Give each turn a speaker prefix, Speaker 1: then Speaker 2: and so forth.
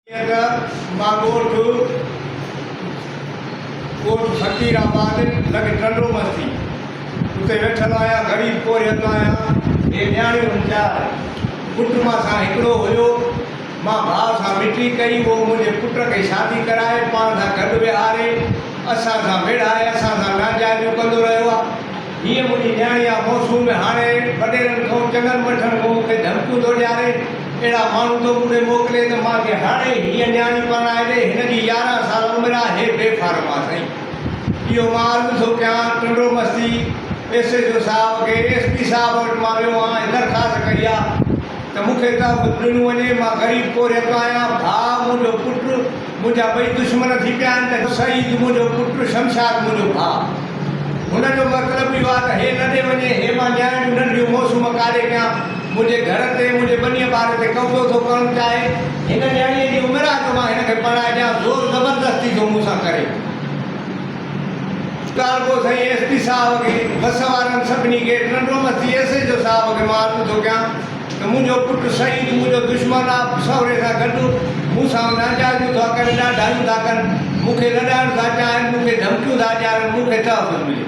Speaker 1: मागोट कोट फकीराबाद लगे टंडो मस्ती उते वेठल आया गरीब कोई हतो आया ए न्याणियूं चार पुट मां सां हिकिड़ो हुयो मां भाउ सां मिटी कई वो मुंहिंजे पुट खे शादी कराए पाण सां गॾु विहारे असां सां वेड़ाए असां सां नाजाइज़ कंदो रहियो आहे। हीअं मुंहिंजी न्याणी आहे मौसूम हाणे वॾेरनि खां चङनि मठनि खां मूंखे धमकियूं थो ॾियारे अहिड़ा माण्हू थो मूंखे मोकिले त मूंखे हाणे हीअ न्याणी परणाए ॾे हिन जी 11 साल उमिरि आहे हे बेफ़ारम आहे साईं। इहो मां अर्ज़ु थो कयां टंडो मस्ती एसएचओ साहिब खे एसपी साहिब वटि मां वियो आहियां दरख़्वास्त कई आहे त मूंखे त ॾिनो वञे मां ग़रीब कोरियत आहियां भाउ मुंहिंजो पुटु मुंहिंजा ॿई दुश्मन थी पिया आहिनि त शहीद मुंहिंजो पुटु शमशाद मुंहिंजो भाउ हुनजो मतिलबु इहो आहे त हे न ॾे वञे हे मां न्याणियूं नंढियूं मौसूम काॾे कयां मुंहिंजे घर ते मुंहिंजे ॿनीअ ॿार ते कब्ज़ो थो करणु चाहे हिन न्याणीअ जी उमिरि आहे त मां हिनखे पढ़ाए ॾियां ज़ोर ज़बरदस्ती थो मूंसां करे। को साईं एसपी साहिब खे बस वारनि सभिनी खे टंडो मस्ती एसएचओ साहिब खे मां अर्ज़ु थो कयां त मुंहिंजो पुटु शहीद मुंहिंजो दुश्मन आहे सहुरे सां गॾु मूंसां नाजाइज़ था कनि ॾाढायूं था कनि मूंखे लॾाइण था चाहिनि मूंखे धमकियूं था ॾियारनि मूंखे तहफ़ुज़ मिले।